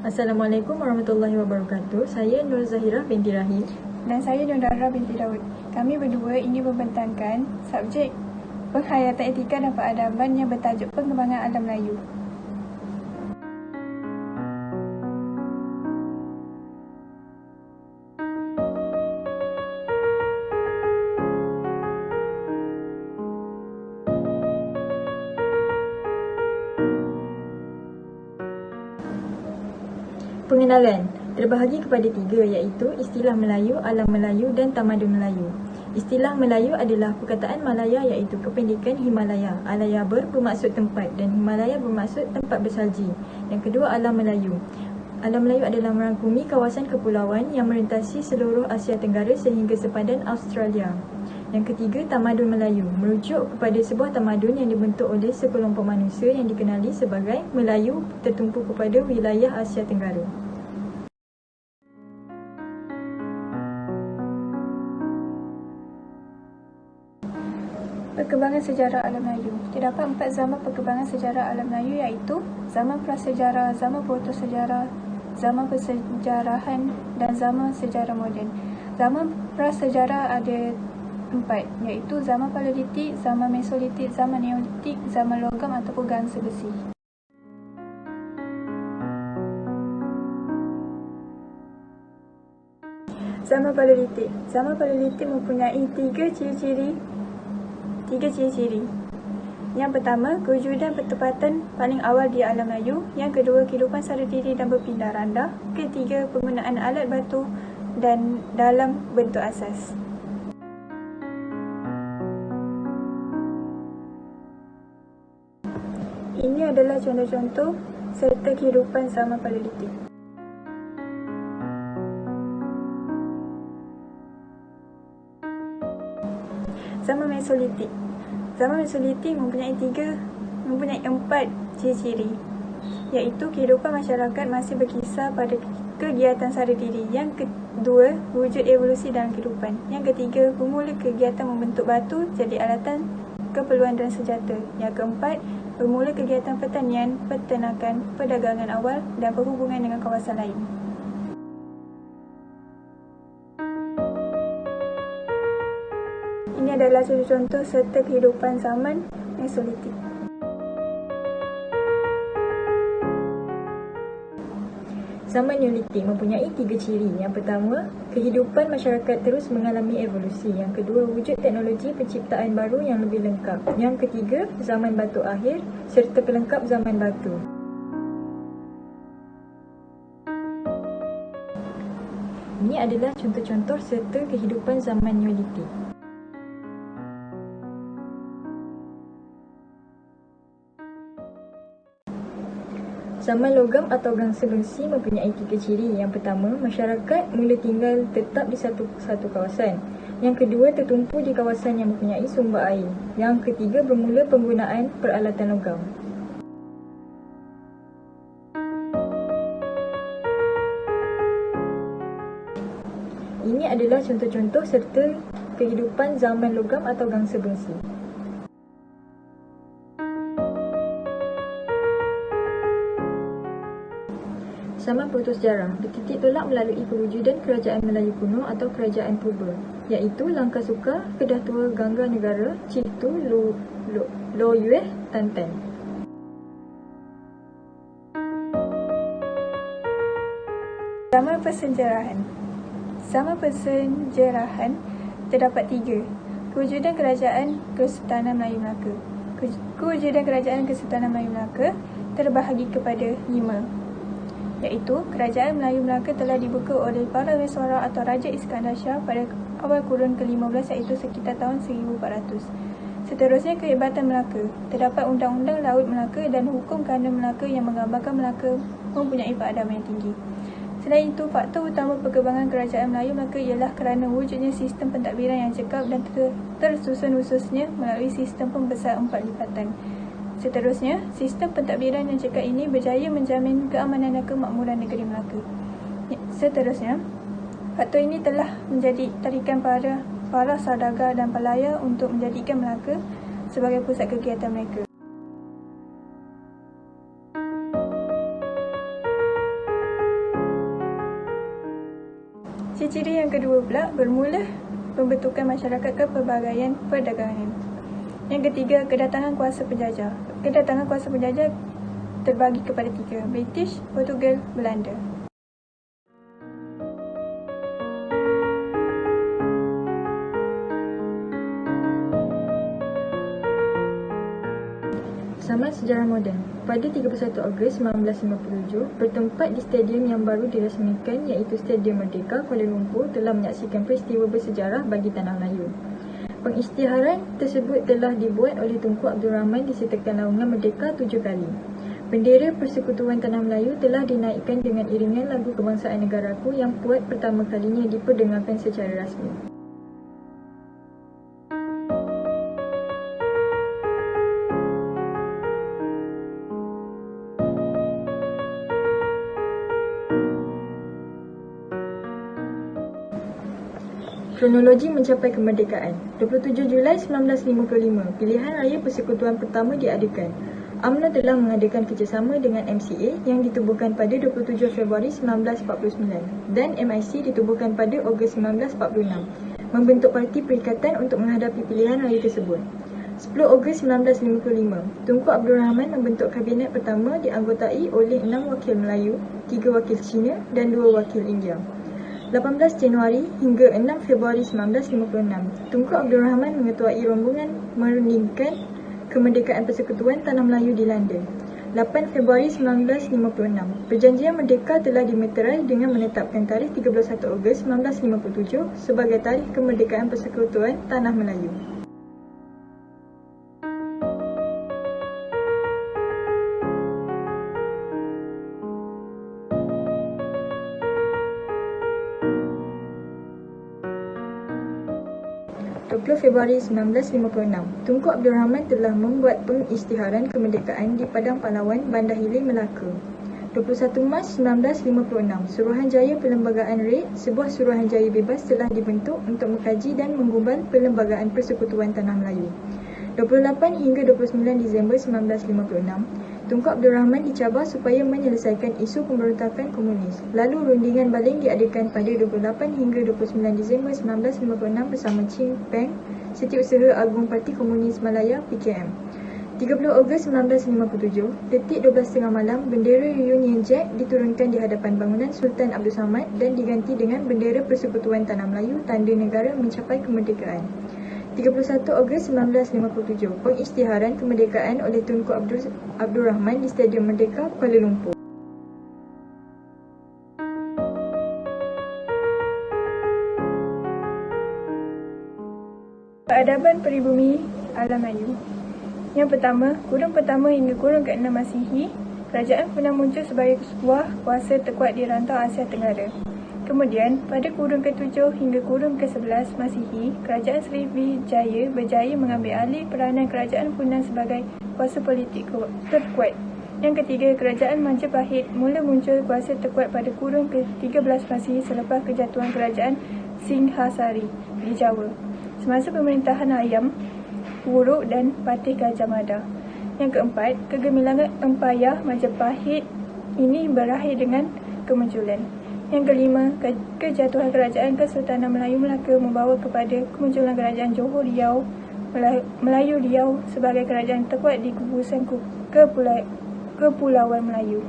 Assalamualaikum warahmatullahi wabarakatuh. Saya Nur Zahirah binti Rahim. Dan saya Nurdara binti Daud. Kami berdua ingin membentangkan subjek penghayatan etika dan peradaban yang bertajuk Pengembangan Alam Melayu. Pengenalan terbahagi kepada 3 iaitu istilah Melayu, alam Melayu dan tamadun Melayu. Istilah Melayu adalah perkataan Malaya iaitu kependekan Himalaya. Alayaber bermaksud tempat dan Himalaya bermaksud tempat bersalji. Yang kedua, alam Melayu. Alam Melayu adalah merangkumi kawasan kepulauan yang merentasi seluruh Asia Tenggara sehingga sepadan Australia. Yang ketiga, tamadun Melayu, merujuk kepada sebuah tamadun yang dibentuk oleh sekelompok manusia yang dikenali sebagai Melayu tertumpu kepada wilayah Asia Tenggara. Perkembangan sejarah alam Melayu. Terdapat 4 zaman perkembangan sejarah alam Melayu iaitu zaman prasejarah, zaman protosejarah, zaman persejarahan dan zaman sejarah moden. Zaman prasejarah ada 4 iaitu zaman Paleolitik, zaman Mesolitik, zaman Neolitik, zaman logam ataupun gangsa besi. Zaman Paleolitik. Zaman Paleolitik mempunyai 3 ciri-ciri. Yang pertama, kewujudan pertempatan paling awal di alam Melayu. Yang kedua, kehidupan sara diri dan berpindah randa. Ketiga, penggunaan alat batu dan dalam bentuk asas. Ini adalah contoh-contoh serta kehidupan zaman Paleolitik. Zaman Mesolitik. Zaman Mesolitik mempunyai 4 ciri-ciri, iaitu kehidupan masyarakat masih berkisar pada kegiatan sara diri. Yang kedua, wujud evolusi dalam kehidupan. Yang ketiga, bermula kegiatan membentuk batu jadi alatan keperluan dan senjata. Yang keempat, bermula kegiatan pertanian, peternakan, perdagangan awal dan perhubungan dengan kawasan lain. Ini adalah contoh-contoh serta kehidupan zaman Mesolitik. Zaman Neolitik mempunyai 3 ciri. Yang pertama, kehidupan masyarakat terus mengalami evolusi. Yang kedua, wujud teknologi penciptaan baru yang lebih lengkap. Yang ketiga, zaman batu akhir serta pelengkap zaman batu. Ini adalah contoh-contoh serta kehidupan zaman Neolitik. Zaman logam atau gangsa besi mempunyai 3 ciri. Yang pertama, masyarakat mula tinggal tetap di satu kawasan. Yang kedua, tertumpu di kawasan yang mempunyai sumber air. Yang ketiga, bermula penggunaan peralatan logam. Ini adalah contoh-contoh serta kehidupan zaman logam atau gangsa besi. Zaman protosejarah bertitik tolak melalui perwujudan kerajaan Melayu kuno atau kerajaan purba, iaitu Langkah Sukar, Kedah Tua, Gangga Negara, Citu, Loyueh, Tantan. Zaman persenjarahan. Zaman persenjarahan terdapat 3. Kewujudan Kerajaan Kesultanan Melayu Melaka. Kewujudan Kerajaan Kesultanan Melayu Melaka terbahagi kepada 5, iaitu Kerajaan Melayu Melaka telah dibuka oleh para Meswara atau Raja Iskandar Shah pada awal kurun ke-15 iaitu sekitar tahun 1400. Seterusnya, kehebatan Melaka. Terdapat Undang-Undang Laut Melaka dan Hukum Kanda Melaka yang menggambarkan Melaka mempunyai peradaban yang tinggi. Selain itu, faktor utama perkembangan Kerajaan Melayu Melaka ialah kerana wujudnya sistem pentadbiran yang cekap dan tersusun khususnya melalui sistem pembesar 4 lipatan. Seterusnya, sistem pentadbiran yang cekap ini berjaya menjamin keamanan dan kemakmuran negeri Melaka. Seterusnya, faktor ini telah menjadi tarikan para saudagar dan pelayar untuk menjadikan Melaka sebagai pusat kegiatan mereka. Ciri-ciri yang kedua pula bermula pembentukan masyarakat kepelbagaian perdagangan. Yang ketiga, kedatangan kuasa penjajah. Kedatangan kuasa penjajah terbagi kepada tiga: British, Portugal, Belanda. Saman sejarah moden. Pada 31 Ogos 1957, bertempat di stadium yang baru dirasmikan iaitu Stadium Merdeka, Kuala Lumpur telah menyaksikan peristiwa bersejarah bagi Tanah Melayu. Pengisytiharan tersebut telah dibuat oleh Tunku Abdul Rahman disertakan naungan Merdeka 7 kali. Bendera Persekutuan Tanah Melayu telah dinaikkan dengan iringan lagu Kebangsaan Negaraku yang buat pertama kalinya diperdengarkan secara rasmi. Kronologi mencapai kemerdekaan. 27 Julai 1955, pilihan raya persekutuan pertama diadakan. UMNO telah mengadakan kerjasama dengan MCA yang ditubuhkan pada 27 Februari 1949 dan MIC ditubuhkan pada Ogos 1946, membentuk parti perikatan untuk menghadapi pilihan raya tersebut. 10 Ogos 1955, Tunku Abdul Rahman membentuk kabinet pertama dianggotai oleh 6 wakil Melayu, 3 wakil Cina dan 2 wakil India. 18 Januari hingga 6 Februari 1956, Tunku Abdul Rahman mengetuai rombongan merundingkan kemerdekaan Persekutuan Tanah Melayu di London. 8 Februari 1956, Perjanjian Merdeka telah dimeterai dengan menetapkan tarikh 31 Ogos 1957 sebagai tarikh kemerdekaan Persekutuan Tanah Melayu. Februari 1956, Tunku Abdul Rahman telah membuat pengisytiharan kemerdekaan di Padang Pahlawan, Bandar Hilir, Melaka. 21 Mac 1956, Suruhanjaya Perlembagaan RAID, sebuah suruhanjaya bebas telah dibentuk untuk mengkaji dan menggubal Perlembagaan Persekutuan Tanah Melayu. 28 hingga 29 Disember 1956, Tunku Abdul Rahman dicabar supaya menyelesaikan isu pemberontakan komunis. Lalu rundingan baling diadakan pada 28 hingga 29 Disember 1956 bersama Chin Peng, Setiausaha Agung Parti Komunis Malaya (PKM). 30 Ogos 1957, detik 12.30 malam, bendera Union Jack diturunkan di hadapan bangunan Sultan Abdul Samad dan diganti dengan bendera Persekutuan Tanah Melayu, tanda negara mencapai kemerdekaan. 31 Ogos 1957, pengisytiharan kemerdekaan oleh Tunku Abdul Rahman di Stadium Merdeka, Kuala Lumpur. Peradaban peribumi alam Melayu. Yang pertama, kurun pertama hingga kurun ke-6 Masihi, kerajaan pernah muncul sebagai sebuah kuasa terkuat di rantau Asia Tenggara. Kemudian, pada kurun ke-7 hingga kurun ke-11 Masihi, kerajaan Sriwijaya berjaya mengambil alih peranan kerajaan Funan sebagai kuasa politik terkuat. Yang ketiga, kerajaan Majapahit mula muncul kuasa terkuat pada kurun ke-13 Masihi selepas kejatuhan kerajaan Singhasari di Jawa, semasa pemerintahan Ayam, Wuruk dan Patih Gajah Mada. Yang keempat, kegemilangan Empayar Majapahit ini berakhir dengan kemunculan. Yang kelima, kejatuhan kerajaan Kesultanan Melayu Melaka membawa kepada kemunculan kerajaan Johor Riau, Melayu Riau sebagai kerajaan terkuat di gugusan Kepulauan Melayu.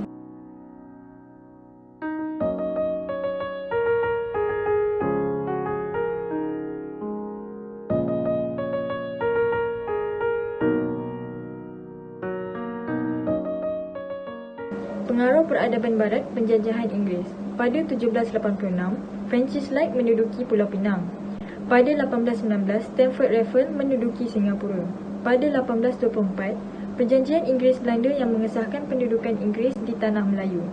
Pengaruh peradaban barat penjajahan Inggeris. Pada 1786, Francis Light menduduki Pulau Pinang. Pada 1819, Stamford Raffles menduduki Singapura. Pada 1824, Perjanjian Inggeris-Belanda yang mengesahkan pendudukan Inggeris di Tanah Melayu.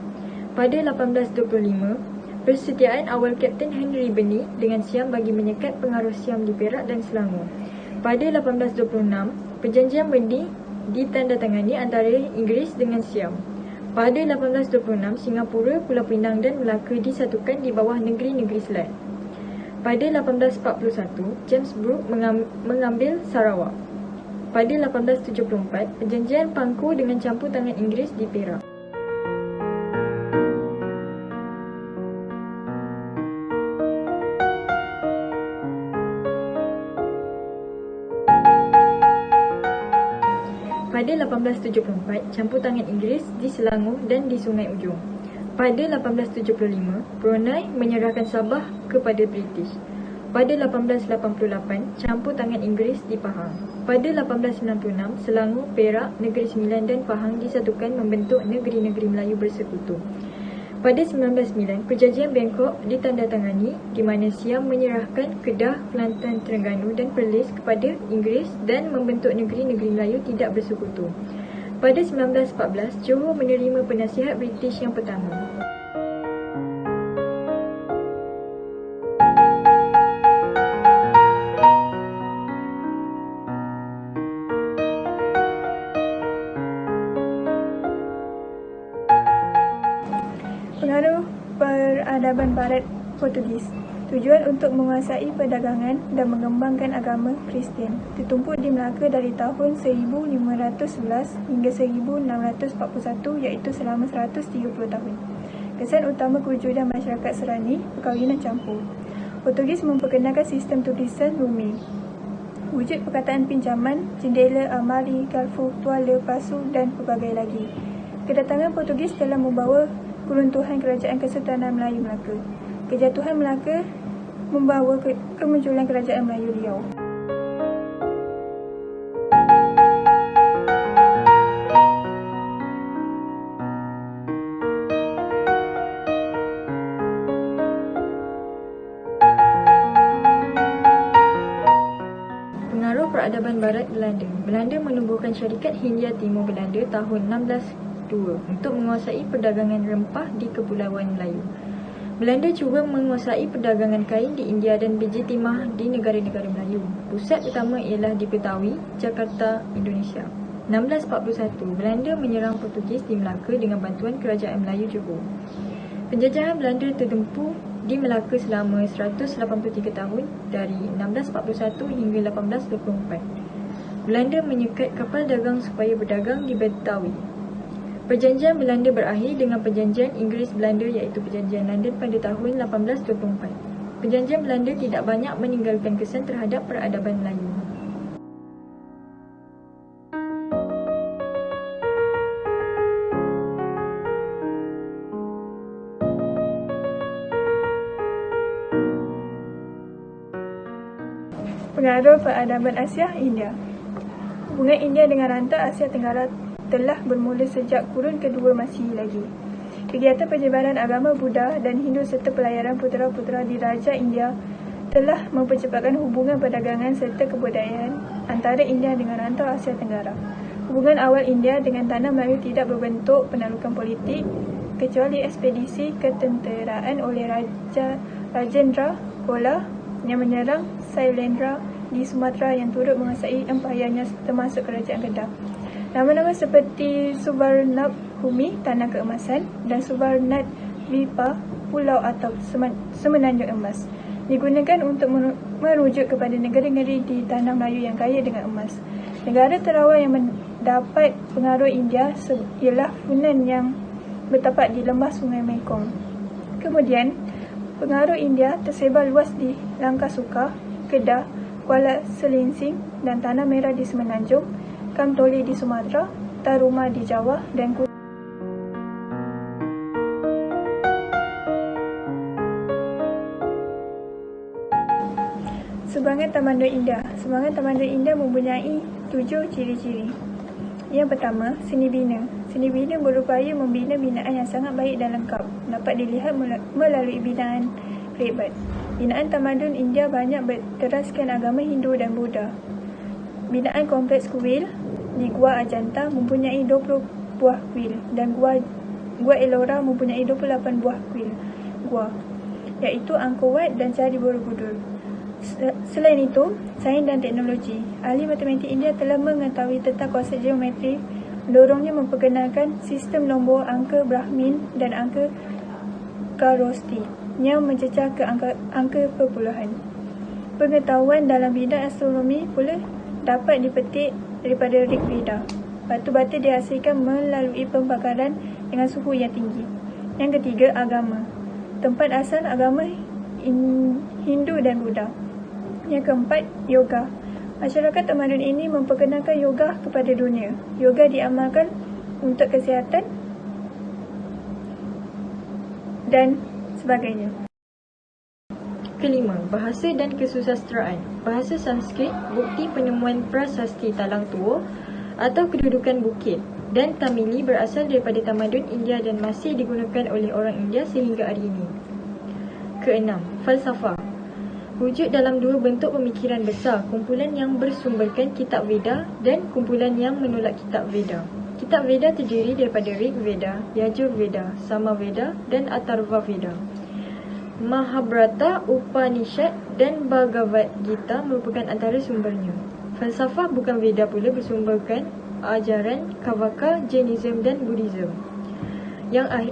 Pada 1825, persetiaan awal Kapten Henry Burney dengan Siam bagi menyekat pengaruh Siam di Perak dan Selangor. Pada 1826, Perjanjian Burney ditandatangani antara Inggeris dengan Siam. Pada 1826, Singapura, Pulau Pinang dan Melaka disatukan di bawah negeri-negeri Selat. Pada 1841, James Brooke mengambil Sarawak. Pada 1874, Perjanjian Pangku dengan campur tangan Inggeris di Perak. Pada 1874, campur tangan Inggeris di Selangor dan di Sungai Ujong. Pada 1875, Brunei menyerahkan Sabah kepada British. Pada 1888, campur tangan Inggeris di Pahang. Pada 1896, Selangor, Perak, Negeri Sembilan dan Pahang disatukan membentuk negeri-negeri Melayu bersekutu. Pada 1909, Perjanjian Bangkok ditandatangani di mana Siam menyerahkan Kedah, Kelantan, Terengganu dan Perlis kepada Inggeris dan membentuk negeri-negeri Melayu tidak bersekutu. Pada 1914, Johor menerima penasihat British yang pertama. Pengaruh peradaban Barat Portugis. Tujuan untuk menguasai perdagangan dan mengembangkan agama Kristian ditumpuk di Melaka dari tahun 1511 hingga 1641 iaitu selama 130 tahun. Kesan utama kewujudan masyarakat Serani, perkahwinan campur. Portugis memperkenalkan sistem tulisan Rumi. Wujud perkataan pinjaman, jendela, almari, garfu, tuala, pasu dan pelbagai lagi. Kedatangan Portugis telah membawa keruntuhan kerajaan Kesultanan Melayu Melaka. Kejatuhan Melaka membawa kemunculan kerajaan Melayu Riau. Pengaruh peradaban Barat Belanda. Belanda menubuhkan syarikat Hindia Timur Belanda tahun 1602 untuk menguasai perdagangan rempah di Kepulauan Melayu. Belanda cuba menguasai perdagangan kain di India dan biji timah di negara-negara Melayu. Pusat utama ialah di Betawi, Jakarta, Indonesia. 1641, Belanda menyerang Portugis di Melaka dengan bantuan Kerajaan Melayu Johor. Penjajahan Belanda tertempuh di Melaka selama 183 tahun dari 1641 hingga 1824. Belanda menyekat kapal dagang supaya berdagang di Betawi. Perjanjian Belanda berakhir dengan Perjanjian Inggeris-Belanda iaitu Perjanjian London pada tahun 1824. Perjanjian Belanda tidak banyak meninggalkan kesan terhadap peradaban Melayu. Pengaruh peradaban Asia India. Hubungan India dengan rantau Asia Tenggara telah bermula sejak kurun kedua Masihi lagi. Kegiatan penyebaran agama Buddha dan Hindu serta pelayaran putera-putera di Raja India telah mempercepatkan hubungan perdagangan serta kebudayaan antara India dengan rantau Asia Tenggara. Hubungan awal India dengan tanah Melayu tidak berbentuk penaklukan politik kecuali ekspedisi ketenteraan oleh Raja Rajendra Chola yang menyerang Sailendra di Sumatera yang turut menguasai empayarnya termasuk Kerajaan Kedah. Nama-nama seperti Suvarnabhumi, tanah keemasan, dan Suvarnadvipa, pulau atau semenanjung emas, digunakan untuk merujuk kepada negara-negara di tanah Melayu yang kaya dengan emas. Negara terawal yang mendapat pengaruh India ialah Funan yang bertapak di lembah Sungai Mekong. Kemudian, pengaruh India tersebar luas di Langkasuka, Kedah, Kuala Selinsing dan Tanah Merah di Semenanjung, Kamtoli di Sumatera, Taruma di Jawa dan Sumbangan Tamadun India. Sumbangan Tamadun India mempunyai 7 ciri-ciri. Yang pertama, seni bina. Seni bina berupaya membina binaan yang sangat baik dan lengkap. Dapat dilihat melalui binaan Rebad. Binaan tamadun India banyak berteraskan agama Hindu dan Buddha. Binaan kompleks kuil di Gua Ajanta mempunyai 20 buah kuil dan Gua Ellora mempunyai 28 buah kuil gua, iaitu Angkor Wat dan Candi Borobudur. Selain itu, sains dan teknologi. Ahli matematik India telah mengetahui tentang konsep geometri, mendorongnya memperkenalkan sistem nombor angka Brahmin dan angka Kharosti yang mencecah ke angka perpuluhan. Pengetahuan dalam bidang astronomi pula dapat dipetik daripada Rig Veda. Batu-batu dihasilkan melalui pembakaran dengan suhu yang tinggi. Yang ketiga, agama. Tempat asal agama Hindu dan Buddha. Yang keempat, yoga. Masyarakat tamadun ini memperkenalkan yoga kepada dunia. Yoga diamalkan untuk kesihatan dan sebagainya. Kelima, bahasa dan kesusasteraan. Bahasa Sanskrit, bukti penemuan prasasti Talang Tua atau kedudukan bukit, dan Tamili berasal daripada tamadun India dan masih digunakan oleh orang India sehingga hari ini. Keenam, falsafah. Wujud dalam dua bentuk pemikiran besar, kumpulan yang bersumberkan kitab Veda dan kumpulan yang menolak kitab Veda. Kitab Veda terdiri daripada Rig Veda, Yajur Veda, Sama Veda dan Atharva Veda. Mahabharata, Upanishad dan Bhagavad Gita merupakan antara sumbernya. Falsafah bukan Veda pula bersumberkan ajaran Kavaka, Jainism dan Buddhism. Yang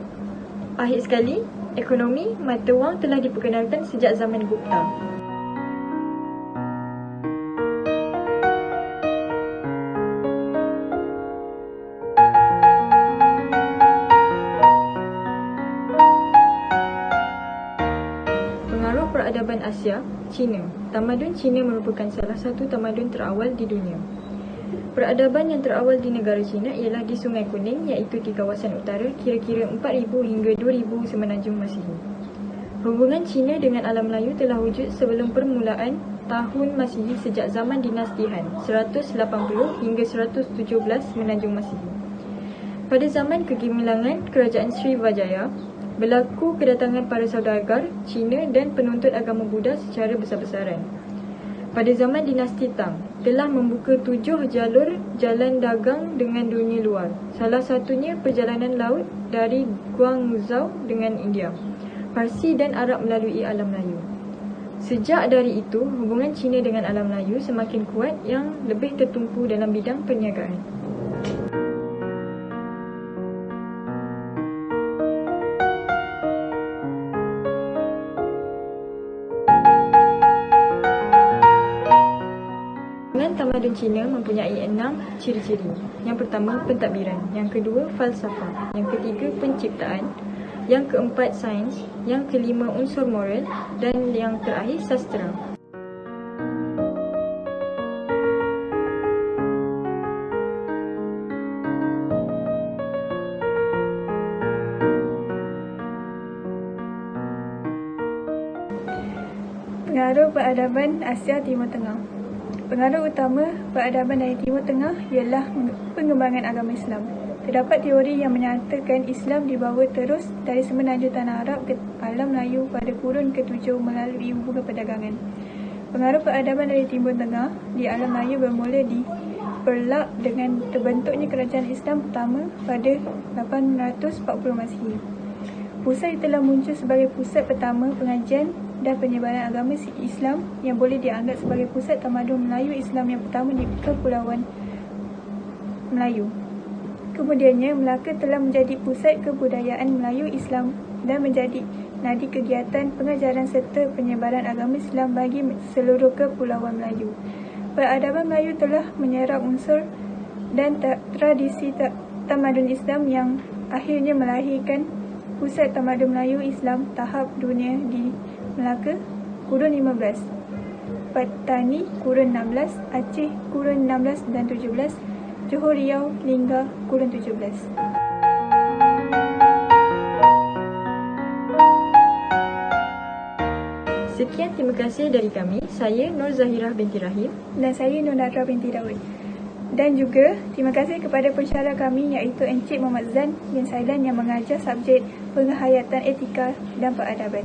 akhir sekali, ekonomi mata wang telah diperkenalkan sejak zaman Gupta. Pengaruh peradaban Asia, Cina. Tamadun Cina merupakan salah satu tamadun terawal di dunia. Peradaban yang terawal di negara Cina ialah di Sungai Kuning, iaitu di kawasan utara, kira-kira 4000 hingga 2000 semenanjung Masihi. Hubungan Cina dengan alam Melayu telah wujud sebelum permulaan tahun Masihi sejak zaman dinasti Han, 180 hingga 117 semenanjung Masihi. Pada zaman kegemilangan Kerajaan Srivijaya, berlaku kedatangan para saudagar Cina dan penuntut agama Buddha secara besar-besaran. Pada zaman dinasti Tang, telah membuka 7 jalur jalan dagang dengan dunia luar. Salah satunya perjalanan laut dari Guangzhou dengan India, Parsi dan Arab melalui alam Melayu. Sejak dari itu, hubungan Cina dengan alam Melayu semakin kuat yang lebih tertumpu dalam bidang perniagaan. Tamadun Cina mempunyai 6 ciri-ciri. Yang pertama, pentadbiran. Yang kedua, falsafah. Yang ketiga, penciptaan. Yang keempat, sains. Yang kelima, unsur moral. Dan yang terakhir, sastra. Pengaruh peradaban Asia Timur Tengah. Pengaruh utama peradaban dari Timur Tengah ialah pengembangan agama Islam. Terdapat teori yang menyatakan Islam dibawa terus dari semenanjung Tanah Arab ke alam Melayu pada kurun ke-7 melalui hubungan perdagangan. Pengaruh peradaban dari Timur Tengah di alam Melayu bermula di Perlak dengan terbentuknya kerajaan Islam pertama pada 840 Masihi. Pusat telah muncul sebagai pusat pertama pengajian dan penyebaran agama Islam yang boleh dianggap sebagai pusat tamadun Melayu Islam yang pertama di Kepulauan Melayu. Kemudiannya, Melaka telah menjadi pusat kebudayaan Melayu Islam dan menjadi nadi kegiatan pengajaran serta penyebaran agama Islam bagi seluruh Kepulauan Melayu. Peradaban Melayu telah menyerap unsur dan tradisi tamadun Islam yang akhirnya melahirkan pusat tamadun Melayu Islam tahap dunia di Melaka, kurun 15, Patani, kurun 16, Aceh, kurun 16 dan 17, Johor Riau, Lingga, kurun 17. Sekian, terima kasih dari kami. Saya Nur Zahirah binti Rahim. Dan saya Nur Nadra binti Daud. Dan juga terima kasih kepada pensyarah kami iaitu Encik Muhammad Zan bin Saidan yang mengajar subjek penghayatan etika dan peradaban.